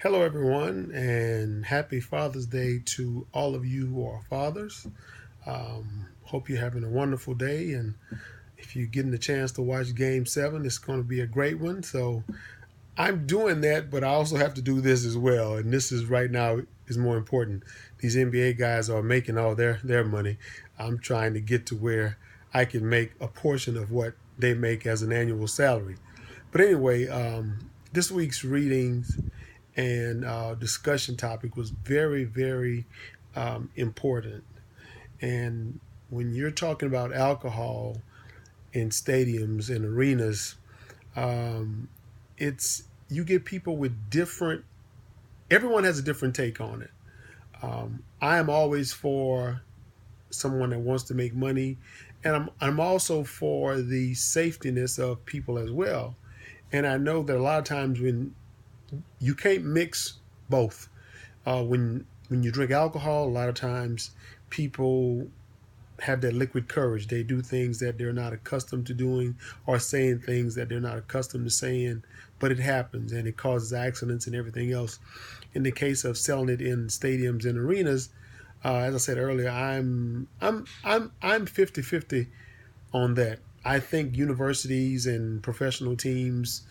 Hello, everyone, and happy Father's Day to all of you who are fathers. Hope you're having a wonderful day, and if you're getting the chance to watch Game 7, it's going to be a great one. So I'm doing that, but I also have to do this as well, and this is right now is more important. These NBA guys are making all their money. I'm trying to get to where I can make a portion of what they make as an annual salary. But anyway, this week's readings and discussion topic was very important. And when you're talking about alcohol in stadiums and arenas, um, it's you get people with different. Everyone has a different take on it. I am always for someone that wants to make money, and I'm also for the safetiness of people as well. And I know that a lot of times when you can't mix both. When you drink alcohol, a lot of times people have that liquid courage. They do things that they're not accustomed to doing, or saying things that they're not accustomed to saying, but it happens and it causes accidents and everything else. In the case of selling it in stadiums and arenas, as I said earlier, I'm 50-50 on that. I think universities and professional teams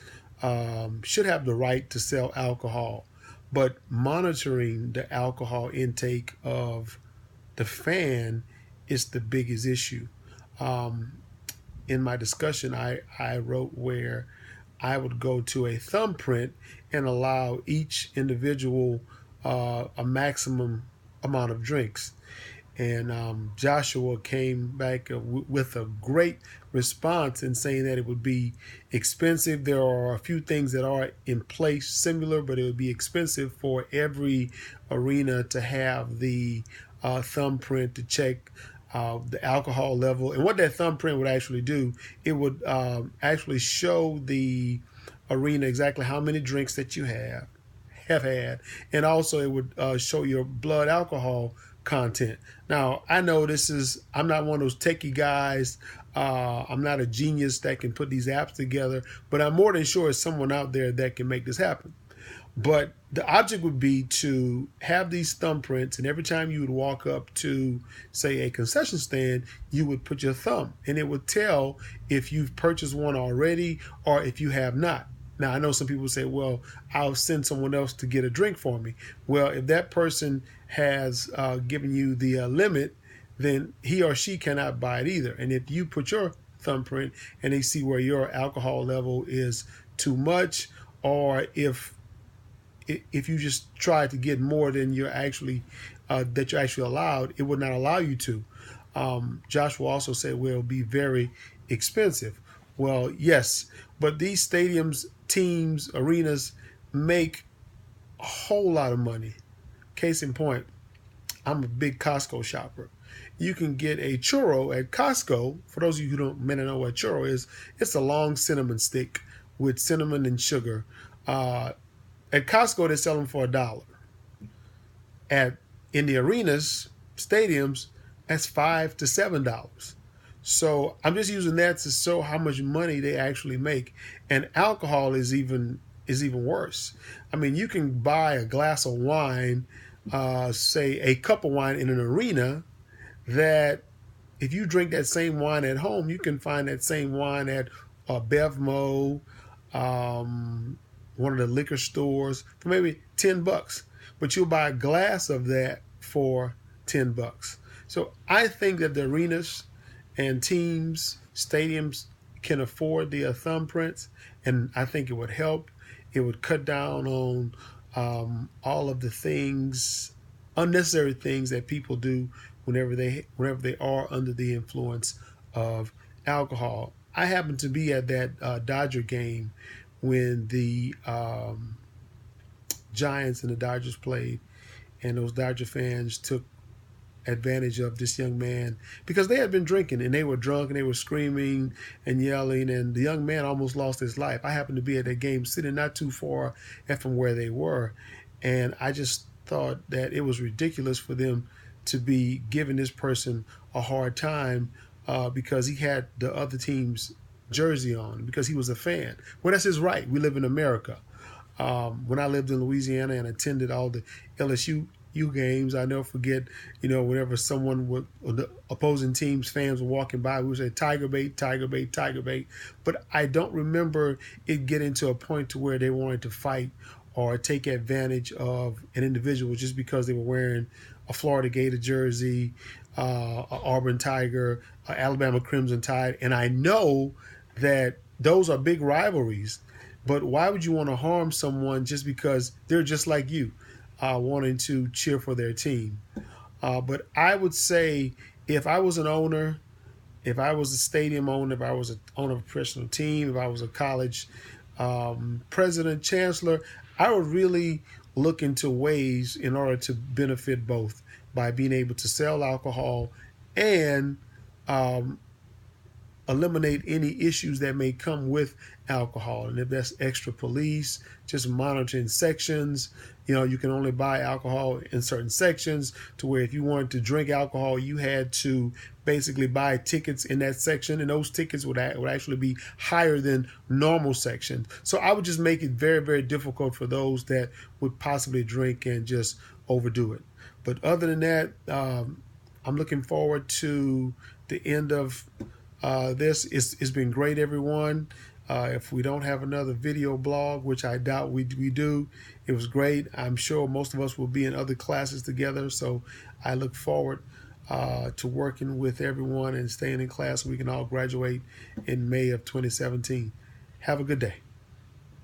should have the right to sell alcohol, but monitoring the alcohol intake of the fan is the biggest issue. Um, in my discussion, I wrote where I would go to a thumbprint and allow each individual a maximum amount of drinks. And Joshua came back with a great response in saying that it would be expensive. There are a few things that are in place similar, but it would be expensive for every arena to have the thumbprint to check the alcohol level. And what that thumbprint would actually do, it would actually show the arena exactly how many drinks that you have had, and also it would show your blood alcohol content. Now, I know I'm not one of those techie guys. I'm not a genius that can put these apps together, but I'm more than sure there's someone out there that can make this happen. But the object would be to have these thumbprints, and every time you would walk up to, say, a concession stand, you would put your thumb, and it would tell if you've purchased one already or if you have not. Now, I know some people say, well, I'll send someone else to get a drink for me. Well, if that person has given you the limit, then he or she cannot buy it either. And if you put your thumbprint and they see where your alcohol level is too much, or if you just try to get more than you're actually allowed, it would not allow you to. Joshua also said, well, it'll be very expensive. Well, yes, but these stadiums, teams, arenas make a whole lot of money. Case in point, I'm a big Costco shopper. You can get a churro at Costco. For those of you who may not know what churro is, it's a long cinnamon stick with cinnamon and sugar. At Costco, they sell them for $1. In the arenas, stadiums, that's $5 to $7. So I'm just using that to show how much money they actually make. And alcohol is even worse. I mean, you can buy a glass of wine, say a cup of wine in an arena, that if you drink that same wine at home, you can find that same wine at Bevmo, one of the liquor stores for maybe $10. But you'll buy a glass of that for $10. So I think that the arenas and teams, stadiums can afford the thumbprints, and I think it would help. It would cut down on all of the things, unnecessary things that people do whenever they are under the influence of alcohol. I happened to be at that Dodger game when the Giants and the Dodgers played, and those Dodger fans took advantage of this young man because they had been drinking and they were drunk and they were screaming and yelling, and the young man almost lost his life. I happened to be at that game sitting not too far from where they were, and I just thought that it was ridiculous for them to be giving this person a hard time because he had the other team's jersey on, because he was a fan. Well, that's his right. We live in America. When I lived in Louisiana and attended all the LSU games, I never forget, whenever someone would, or the opposing team's fans were walking by, we would say Tiger bait, Tiger bait, Tiger bait. But I don't remember it getting to a point to where they wanted to fight or take advantage of an individual just because they were wearing a Florida Gator jersey, a Auburn Tiger, a Alabama Crimson Tide. And I know that those are big rivalries, but why would you want to harm someone just because they're just like you, wanting to cheer for their team? But I would say if I was an owner, if I was a stadium owner, if I was an owner of a professional team, if I was a college president, chancellor, I would really look into ways in order to benefit both by being able to sell alcohol and eliminate any issues that may come with alcohol. And if that's extra police, just monitoring sections, you can only buy alcohol in certain sections, to where if you wanted to drink alcohol, you had to basically buy tickets in that section, and those tickets would actually be higher than normal sections. So I would just make it very, very difficult for those that would possibly drink and just overdo it. But other than that, I'm looking forward to the end of this. It's been great, everyone. If we don't have another video blog, which I doubt we do, it was great. I'm sure most of us will be in other classes together, so I look forward to working with everyone and staying in class so we can all graduate in May of 2017. Have a good day.